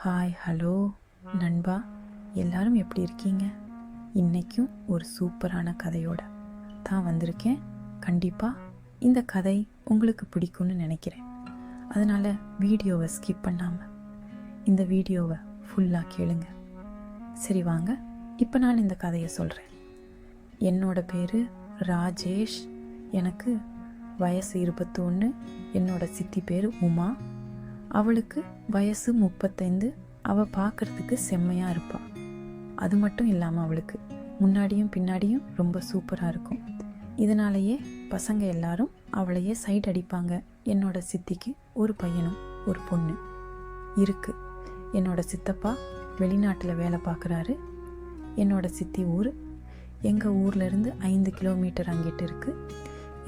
Hi hello நண்பா, எல்லாரும் எப்படி இருக்கீங்க? இன்றைக்கும் ஒரு சூப்பரான கதையோட தான் வந்திருக்கேன். கண்டிப்பாக இந்த கதை உங்களுக்கு பிடிக்கும்னு நினைக்கிறேன். அதனால் வீடியோவை ஸ்கிப் பண்ணாமல் இந்த வீடியோவை ஃபுல்லாக கேளுங்க. சரி வாங்க, இப்போ நான் இந்த கதையை சொல்கிறேன். என்னோட பேர் ராஜேஷ். எனக்கு வயசு 21. என்னோட சித்தி பேர் உமா. அவளுக்கு வயசு 35. அவள் பார்க்குறதுக்கு செம்மையாக இருப்பாள். அது மட்டும் இல்லாமல் அவளுக்கு முன்னாடியும் பின்னாடியும் ரொம்ப சூப்பராக இருக்கும். இதனாலேயே பசங்க எல்லாரும் அவளையே சைட் அடிப்பாங்க. என்னோட சித்திக்கு ஒரு பையனும் ஒரு பொண்ணு இருக்குது. என்னோட சித்தப்பா வெளிநாட்டில் வேலை பார்க்குறாரு. என்னோட சித்தி ஊர் எங்கள் ஊர்லேருந்து 5 கிலோமீட்டர் அங்கிட்டு இருக்குது.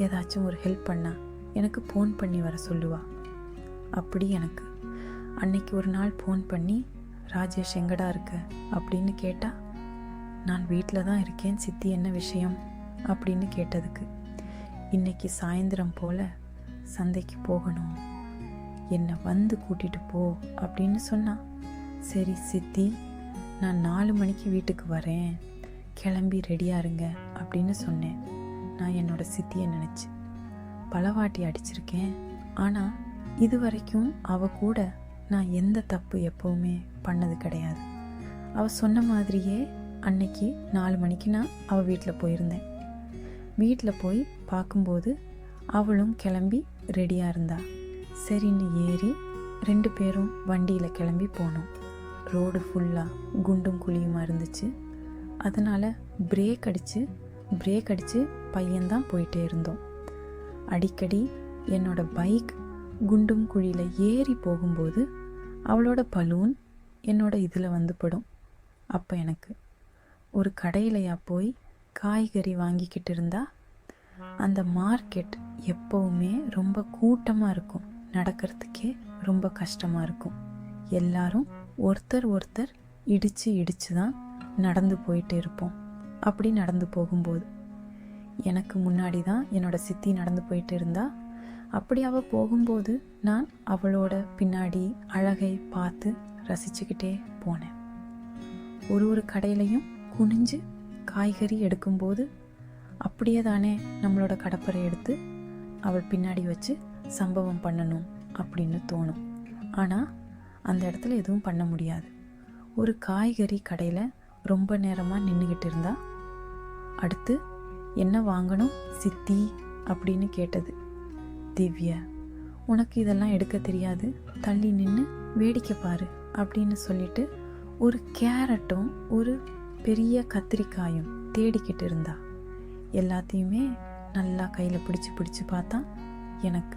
ஏதாச்சும் ஒரு ஹெல்ப் பண்ணால் எனக்கு ஃபோன் பண்ணி வர சொல்லுவாள். அப்படி எனக்கு அன்னைக்கு ஒரு நாள் ஃபோன் பண்ணி, ராஜேஷ் எங்கடா இருக்க அப்படின்னு கேட்டா, நான் வீட்டில் தான் இருக்கேன் சித்தி, என்ன விஷயம் அப்படின்னு கேட்டதுக்கு, இன்னைக்கு சாயந்தரம் போல் சந்தைக்கு போகணும், என்னை வந்து கூட்டிகிட்டு போ அப்படின்னு சொன்னா. சரி சித்தி, நான் 4 மணிக்கு வீட்டுக்கு வரேன், கிளம்பி ரெடியாக இருங்க அப்படின்னு சொன்னேன். நான் என்னோட சித்தியை நினச்சி பலவாட்டி அடிச்சிருக்கேன். ஆனால் இது வரைக்கும் அவள் கூட நான் எந்த தப்பு எப்போவுமே பண்ணது கிடையாது. அவள் சொன்ன மாதிரியே அன்னைக்கு 4 மணிக்கு நான் அவள் வீட்டில் போயிருந்தேன். வீட்டில் போய் பார்க்கும்போது அவளும் கிளம்பி ரெடியாக இருந்தா. சரின்னு ஏறி 2 பேரும் வண்டியில் கிளம்பி போனோம். ரோடு ஃபுல்லாக குண்டும் குழியுமா இருந்துச்சு. அதனால் பிரேக் அடித்து பையன்தான் போயிட்டே இருந்தோம். அடிக்கடி என்னோட பைக் குண்டும் குழியில் ஏறி போகும்போது அவளோட பலூன் என்னோட இதில் வந்து படும். அப்போ எனக்கு ஒரு கடையிலையா போய் காய்கறி வாங்கிக்கிட்டு இருந்தா. அந்த மார்க்கெட் எப்போவுமே ரொம்ப கூட்டமாக இருக்கும், நடக்கிறதுக்கே ரொம்ப கஷ்டமாக இருக்கும். எல்லாரும் ஒருத்தர் இடித்து தான் நடந்து போயிட்டு இருப்போம். அப்படி நடந்து போகும்போது எனக்கு முன்னாடி தான் என்னோட சித்தி நடந்து போயிட்டு இருந்தா. அப்படி அவள் போகும்போது நான் அவளோட பின்னாடி அழகை பார்த்து ரசிச்சுக்கிட்டே போனேன். ஒரு கடையிலையும் குனிஞ்சு காய்கறி எடுக்கும்போது அப்படியே தானே நம்மளோட கடப்பரை எடுத்து அவள் பின்னாடி வச்சு சம்பவம் பண்ணணும் அப்படின்னு தோணும். ஆனால் அந்த இடத்துல எதுவும் பண்ண முடியாது. ஒரு காய்கறி கடையில் ரொம்ப நேரமாக நின்றுக்கிட்டு இருந்தா. அடுத்து என்ன வாங்கணும் சித்தி அப்படின்னு கேட்டது. திவ்யா, உனக்கு இதெல்லாம் எடுக்க தெரியாது, தள்ளி நின்று வேடிக்கை பாரு அப்படின்னு சொல்லிட்டு ஒரு கேரட்டும் ஒரு பெரிய கத்திரிக்காயும் தேடிக்கிட்டு இருந்தா. எல்லாத்தையுமே நல்லா கையில் பிடிச்சு பார்த்தா எனக்கு.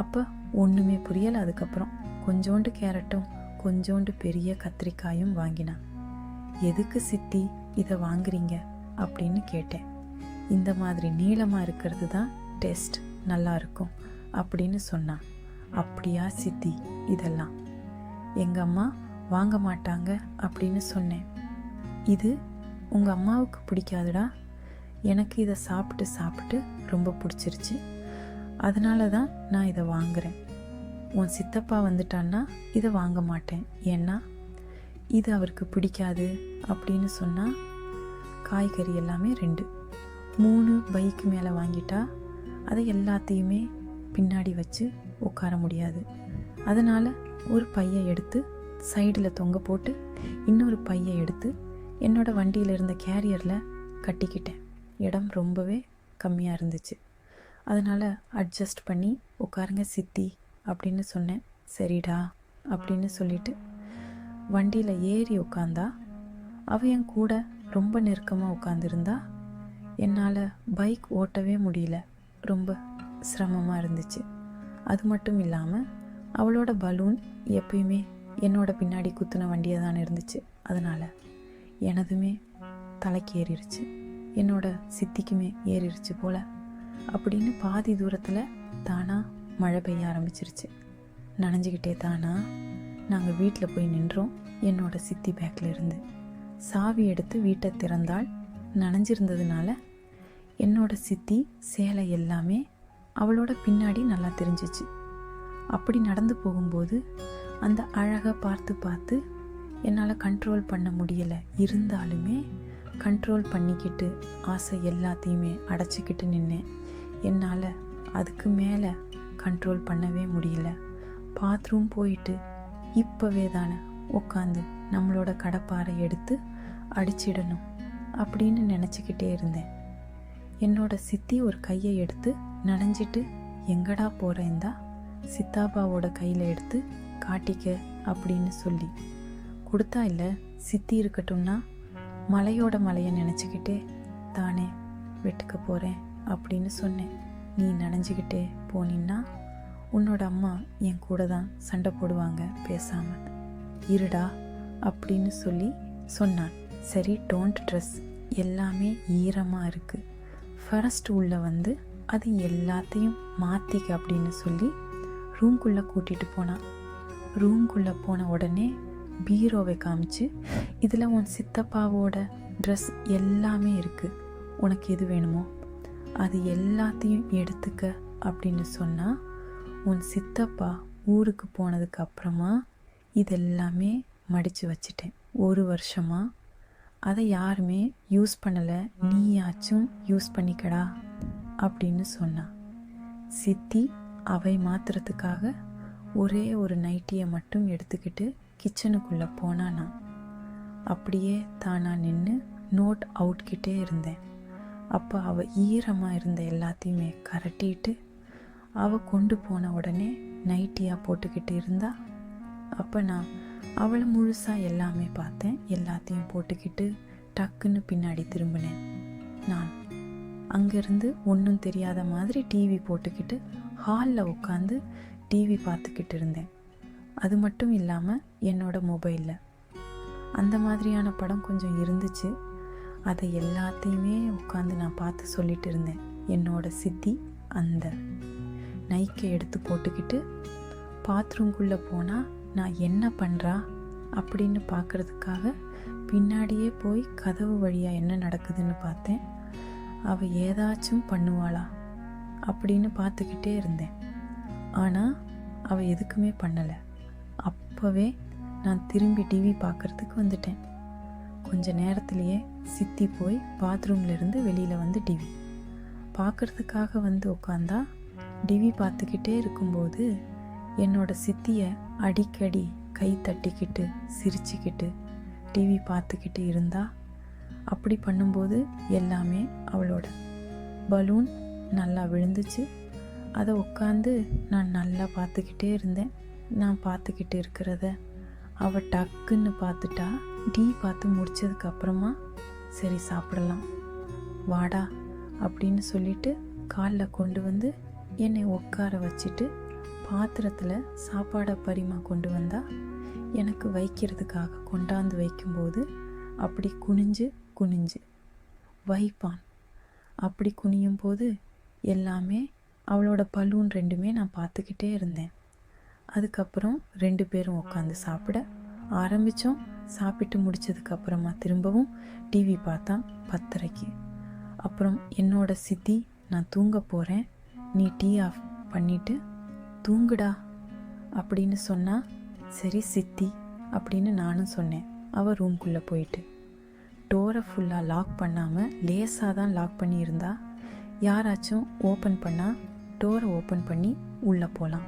அப்போ ஒன்றுமே புரியலை. அதுக்கப்புறம் கொஞ்சோண்டு கேரட்டும் கொஞ்சோண்டு பெரிய கத்திரிக்காயும் வாங்கினான். எதுக்கு சித்தி இதை வாங்குறீங்க அப்படின்னு கேட்டேன். இந்த மாதிரி நீளமாக இருக்கிறது தான் டேஸ்ட் நல்லா இருக்கும் அப்படின்னு சொன்னான். அப்படியா சித்தி, இதெல்லாம் எங்கள் அம்மா வாங்க மாட்டாங்க அப்படின்னு சொன்னேன். இது உங்கள் அம்மாவுக்கு பிடிக்காதுடா, எனக்கு இதை சாப்பிட்டு ரொம்ப பிடிச்சிருச்சு, அதனால தான் நான் இதை வாங்குறேன். உன் சித்தப்பா வந்துட்டான்னா இதை வாங்க மாட்டேன், ஏன்னா இது அவருக்கு பிடிக்காது அப்படின்னு சொன்னால். காய்கறி எல்லாமே 2-3 பைக்கு மேலே வாங்கிட்டா அதை எல்லாத்தையுமே பின்னாடி வச்சு உட்கார முடியாது. அதனால் ஒரு பையை எடுத்து சைடில் தொங்க போட்டு இன்னொரு பையை எடுத்து என்னோடய வண்டியில் இருந்த கேரியரில் கட்டிக்கிட்டேன். இடம் ரொம்பவே கம்மியாக இருந்துச்சு. அதனால் அட்ஜஸ்ட் பண்ணி உட்காருங்க சித்தி அப்படின்னு சொன்னேன். சரிடா அப்படின்னு சொல்லிட்டு வண்டியில் ஏறி உட்காந்தா. அவள் என் கூட ரொம்ப நெருக்கமாக உட்காந்துருந்தா. என்னால் பைக் ஓட்டவே முடியல, ரொம்ப சிரமமாக இருந்துச்சு. அது மட்டும் இல்லாமல் அவளோட பலூன் எப்பயுமே என்னோட பின்னாடி குத்துன வண்டியாக தானே இருந்துச்சு. அதனால் எனதுமே தலைக்கு ஏறிடுச்சு, என்னோட சித்திக்குமே ஏறிடுச்சு போல். அப்படின்னு பாதி தூரத்தில் தானாக மழை பெய்ய ஆரம்பிச்சிருச்சு. நனைஞ்சிக்கிட்டே தானா நாங்கள் வீட்டில் போய் நின்றோம். என்னோட சித்தி பேக்கில் இருந்து சாவி எடுத்து வீட்டை திறந்தால் நனைஞ்சிருந்ததுனால என்னோட சித்தி சேலை எல்லாமே அவளோட பின்னாடி நல்லா தெரிஞ்சிச்சு. அப்படி நடந்து போகும்போது அந்த அழகை பார்த்து பார்த்து என்னால் கண்ட்ரோல் பண்ண முடியலை. இருந்தாலுமே கண்ட்ரோல் பண்ணிக்கிட்டு ஆசை எல்லாத்தையுமே அடைச்சிக்கிட்டு நின்னேன். என்னால் அதுக்கு மேலே கண்ட்ரோல் பண்ணவே முடியல. பாத்ரூம் போயிட்டு இப்போவே தானே உட்காந்து நம்மளோட கடப்பாரை எடுத்து அடிச்சிடணும் அப்படின்னு நினச்சிக்கிட்டே இருந்தேன். என்னோட சித்தி ஒரு கையை எடுத்து நனைஞ்சிட்டு எங்கடா போகிறேந்தா சித்தாப்பாவோட கையில் எடுத்து காட்டிக்க அப்படின்னு சொல்லி கொடுத்தா. இல்லை சித்தி இருக்கட்டும்னா மலையோட மலையை நினச்சிக்கிட்டே தானே வெட்டுக்க போகிறேன் அப்படின்னு சொன்னேன். நீ நனைஞ்சிக்கிட்டே போனீன்னா உன்னோட அம்மா என் கூட தான் சண்டை போடுவாங்க, பேசாமல் இருடா அப்படின்னு சொல்லி சொன்னான். சரி, டோன்ட் ட்ரெஸ், எல்லாமே ஈரமாக இருக்குது, ஃபர்ஸ்ட் உள்ளே வந்து அது எல்லாத்தையும் மாற்றிக்க அப்படின்னு சொல்லி ரூம்குள்ளே கூட்டிகிட்டு போனான். ரூம்குள்ளே போன உடனே பீரோவை காமிச்சு, இதில் உன் சித்தப்பாவோட ட்ரெஸ் எல்லாமே இருக்குது, உனக்கு எது வேணுமோ அது எல்லாத்தையும் எடுத்துக்க அப்படின்னு சொன்னால், உன் சித்தப்பா ஊருக்கு போனதுக்கு அப்புறமா இதெல்லாமே மடித்து வச்சிட்டேன். 1 வருஷமாக அதை யாருமே யூஸ் பண்ணலை, நீயாச்சும் யூஸ் பண்ணிக்கடா அப்படின்னு சொன்னான். சித்தி அவை மாத்துறதுக்காக ஒரே ஒரு நைட்டியை மட்டும் எடுத்துக்கிட்டு கிச்சனுக்குள்ளே போனானா. அப்படியே தானா நின்று நோட் அவுட்கிட்டே இருந்தேன். அப்போ அவள் ஈரமாக இருந்த எல்லாத்தையுமே கரட்டிட்டு அவள் கொண்டு போன உடனே நைட்டியாக போட்டுக்கிட்டு இருந்தா. அப்போ நான் அவளை முழுசாக எல்லாமே பார்த்தேன். எல்லாத்தையும் போட்டுக்கிட்டு டக்குன்னு பின்னாடி திரும்பினேன். நான் அங்கேருந்து ஒன்றும் தெரியாத மாதிரி டிவி போட்டுக்கிட்டு ஹாலில் உட்காந்து டிவி பார்த்துக்கிட்டு இருந்தேன். அது மட்டும் இல்லாமல் என்னோட மொபைலில் அந்த மாதிரியான படம் கொஞ்சம் இருந்துச்சு. அதை எல்லாத்தையுமே உட்காந்து நான் பார்த்து சொல்லிட்டு இருந்தேன். என்னோட சித்தி அந்த நைக்கை எடுத்து போட்டுக்கிட்டு பாத்ரூம்குள்ளே போனால் நான் என்ன பண்ணுறா அப்படின்னு பார்க்குறதுக்காக பின்னாடியே போய் கதவு வழியாக என்ன நடக்குதுன்னு பார்த்தேன். அவள் ஏதாச்சும் பண்ணுவாளா அப்படின்னு பார்த்துக்கிட்டே இருந்தேன். ஆனால் அவள் எதுக்குமே பண்ணலை. அப்போவே நான் திரும்பி டிவி பார்க்குறதுக்கு வந்துட்டேன். கொஞ்ச நேரத்துலையே சித்தி போய் பாத்ரூம்லேருந்து வெளியில் வந்து டிவி பார்க்குறதுக்காக வந்து உட்காந்தா. டிவி பார்த்துக்கிட்டே இருக்கும்போது என்னோட சித்தியை அடிக்கடி கை தட்டிக்கிட்டு சிரிச்சுக்கிட்டு டிவி பார்த்துக்கிட்டு இருந்தா. அப்படி பண்ணும்போது எல்லாமே அவளோட பலூன் நல்லா விழுந்துச்சு. அதை உட்காந்து நான் நல்லா பார்த்துக்கிட்டே இருந்தேன். நான் பார்த்துக்கிட்டு இருக்கிறத அவள் டக்குன்னு பார்த்துட்டா. டீ பார்த்து முடிச்சதுக்கப்புறமா சரி சாப்பிடலாம் வாடா அப்படின்னு சொல்லிட்டு காலில் கொண்டு வந்து என்னை உட்கார வச்சுட்டு பாத்திரத்தில் சாப்பாடை பரிமா கொண்டு வந்தா. எனக்கு வைக்கிறதுக்காக கொண்டாந்து வைக்கும்போது அப்படி குனிஞ்சு குனிஞ்சு வைப்பான். அப்படி குனியும் போது எல்லாமே அவளோட பலூன் ரெண்டுமே நான் பார்த்துக்கிட்டே இருந்தேன். அதுக்கப்புறம் 2 பேரும் உட்காந்து சாப்பிட ஆரம்பித்தோம். சாப்பிட்டு முடித்ததுக்கப்புறமா திரும்பவும் டிவி பார்த்தா 10:30. அப்புறம் என்னோட சித்தி, நான் தூங்க போகிறேன், நீ டீ ஆஃப் பண்ணிவிட்டு தூங்குடா அப்படின்னு சொன்னா. சரி சித்தி அப்படின்னு நானும் சொன்னேன். அவள் ரூம்குள்ளே போயிட்டு டோரை ஃபுல்லாக லாக் பண்ணாமல் லேசாக தான் லாக் பண்ணியிருந்தா. யாராச்சும் ஓப்பன் பண்ணால் டோரை ஓப்பன் பண்ணி உள்ளே போகலாம்,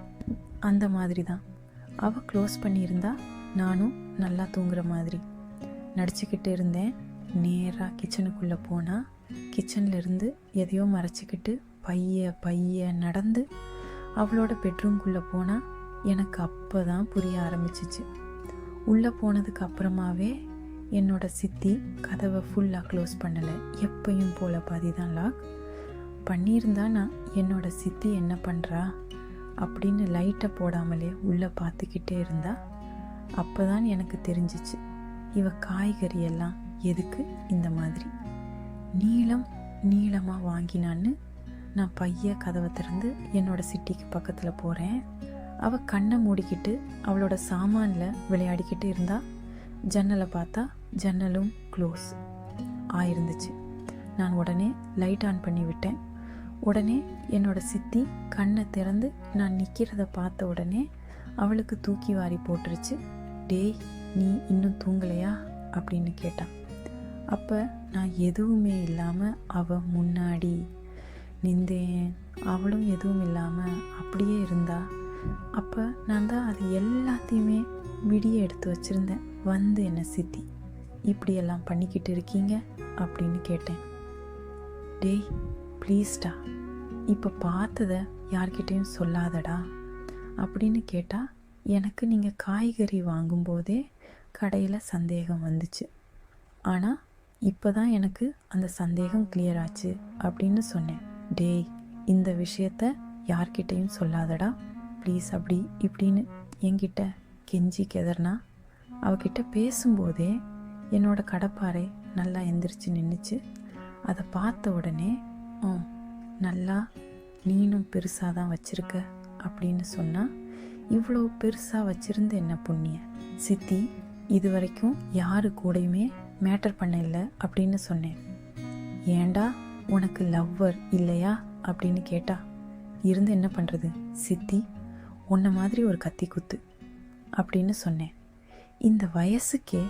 அந்த மாதிரி தான் அவள் க்ளோஸ் பண்ணியிருந்தா. நானும் நல்லா தூங்குற மாதிரி நடிச்சுக்கிட்டு இருந்தேன். நேராக கிச்சனுக்குள்ளே போனால் கிச்சன்லேருந்து எதையோ மறைச்சிக்கிட்டு பைய நடந்து அவளோட பெட்ரூம்குள்ளே போனால் எனக்கு அப்போ தான் புரிய ஆரம்பிச்சிச்சு. உள்ளே போனதுக்கு அப்புறமாவே என்னோட சித்தி கதவை ஃபுல்லாக க்ளோஸ் பண்ணலை. எப்பயும் போல் பாதி தான் லாக் பண்ணியிருந்தா. நான் என்னோட சித்தி என்ன பண்ணுறா அப்படின்னு லைட்டை போடாமலே உள்ளே பார்த்துக்கிட்டே இருந்தா. அப்போ தான் எனக்கு தெரிஞ்சிச்சு, இவ காய்கறி எல்லாம் எதுக்கு இந்த மாதிரி நீளமாக வாங்கினான்னு. நான் பைய கதவை திறந்து என்னோட சிட்டிக்கு பக்கத்தில் போகிறேன். அவள் கண்ணை மூடிக்கிட்டு அவளோட சாமானில் விளையாடிக்கிட்டு இருந்தா. ஜன்னலை பார்த்தா ஜன்னலும் க்ளோஸ் ஆயிருந்துச்சு. நான் உடனே லைட் ஆன் பண்ணி விட்டேன். உடனே என்னோட சித்தி கண்ணை திறந்து நான் நிற்கிறத பார்த்த உடனே அவளுக்கு தூக்கி வாரி போட்டுருச்சு. டேய், நீ இன்னும் தூங்கலையா அப்படின்னு கேட்டான். அப்போ நான் எதுவுமே இல்லாமல் அவள் முன்னாடி நின்றேன். அவளும் எதுவும் இல்லாமல் அப்படியே இருந்தா. அப்போ நான் தான் அது எல்லாத்தையுமே விடிய எடுத்து வச்சுருந்தேன். வந்து என்ன சித்தி இப்படியெல்லாம் பண்ணிக்கிட்டு இருக்கீங்க அப்படின்னு கேட்டேன். டேய் ப்ளீஸ்டா, இப்போ பார்த்ததை யார்கிட்டையும் சொல்லாதடா அப்படின்னு கேட்டால், எனக்கு நீங்கள் காய்கறி வாங்கும்போதே கடையில் சந்தேகம் வந்துச்சு. ஆனால் இப்போ தான் எனக்கு அந்த சந்தேகம் கிளியர் ஆச்சு அப்படின்னு சொன்னேன். டேய், இந்த விஷயத்த யார்கிட்டையும் சொல்லாதடா ப்ளீஸ் அப்படி இப்படின்னு என்கிட்ட கெஞ்சி கெதர்னா. அவகிட்ட பேசும்போதே என்னோட கடப்பாரை நல்லா எந்திரிச்சு நின்றுச்சு. அதை பார்த்த உடனே நல்லா நீனும் பெருசாக தான் வச்சுருக்க அப்படின்னு சொன்னால், இவ்வளோ பெருசாக வச்சுருந்து என்ன புண்ணிய சித்தி, இது வரைக்கும் யாரு கூடயுமே மேட்டர் பண்ண இல்லை அப்படின்னு சொன்னேன். ஏண்டா உனக்கு லவ்வர் இல்லையா அப்படின்னு கேட்டா, இருந்து என்ன பண்ணுறது சித்தி, உன்னை மாதிரி ஒரு கத்தி குத்து அப்படின்னு சொன்னேன். இந்த வயசுக்கே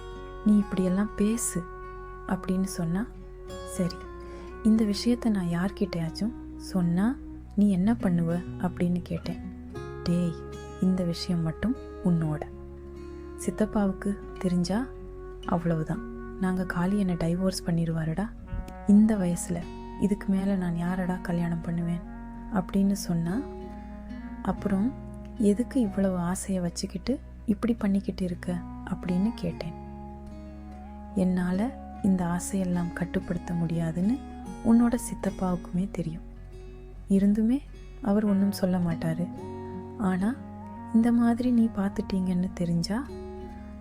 நீ இப்படியெல்லாம் பேசு அப்படின்னு சொன்னா, சரி இந்த விஷயத்தை நான் யார்கிட்டையாச்சும் சொன்னால் நீ என்ன பண்ணுவ அப்படின்னு கேட்டேன். டேய், இந்த விஷயம் மட்டும் உன்னோட, சித்தப்பாவுக்கு தெரிஞ்சா அவ்வளவுதான், நாங்கள் காளி என்னை டைவோர்ஸ் பண்ணிடுவாருடா. இந்த வயசில் இதுக்கு மேலே நான் யாரடா கல்யாணம் பண்ணுவேன் அப்படின்னு சொன்னால், அப்புறம் எதுக்கு இவ்வளவு ஆசையை வச்சுக்கிட்டு இப்படி பண்ணிக்கிட்டு இருக்க அப்படின்னு கேட்டேன். என்னால் இந்த ஆசையெல்லாம் கட்டுப்படுத்த முடியாதுன்னு உன்னோட சித்தப்பாவுக்குமே தெரியும். இருந்துமே அவர் ஒன்றும் சொல்ல மாட்டார். ஆனால் இந்த மாதிரி நீ பார்த்துட்டீங்கன்னு தெரிஞ்சா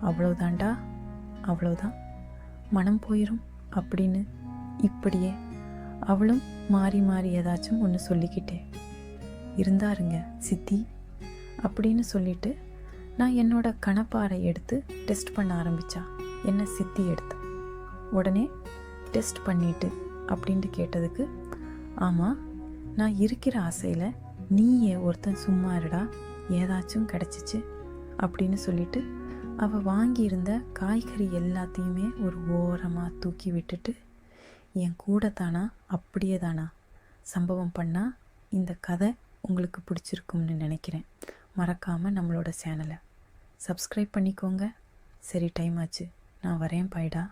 அவ்வளோதான்டா, அவ்வளோதான், மனம் போயிடும் அப்படின்னு இப்படியே அவளும் மாறி மாறி ஏதாச்சும் ஒன்று சொல்லிக்கிட்டே இருந்தாருங்க சித்தி அப்படின்னு சொல்லிட்டு நான் என்னோட கணப்பாறை எடுத்து டெஸ்ட் பண்ண ஆரம்பித்தா. என்ன சித்தி எடுத்து உடனே டெஸ்ட் பண்ணிட்டு அப்படின்ட்டு கேட்டதுக்கு, ஆமாம், நான் இருக்கிற ஆசையில் நீயே ஒருத்தன் சும்மா இருடா, ஏதாச்சும் கிடச்சிச்சு அப்படின்னு சொல்லிட்டு அவள் வாங்கியிருந்த காய்கறி எல்லாத்தையுமே ஒரு ஓரமாக தூக்கி விட்டுட்டு, என் கூட தானா அப்படியே தானா சம்பவம் பண்ணால் இந்த கதை உங்களுக்கு பிடிச்சிருக்கும்னு நினைக்கிறேன். மறக்காமல் நம்மளோட சேனலை சப்ஸ்கிரைப் பண்ணிக்கோங்க. சரி, டைம் ஆச்சு, நான் வரேன், பாய்டா.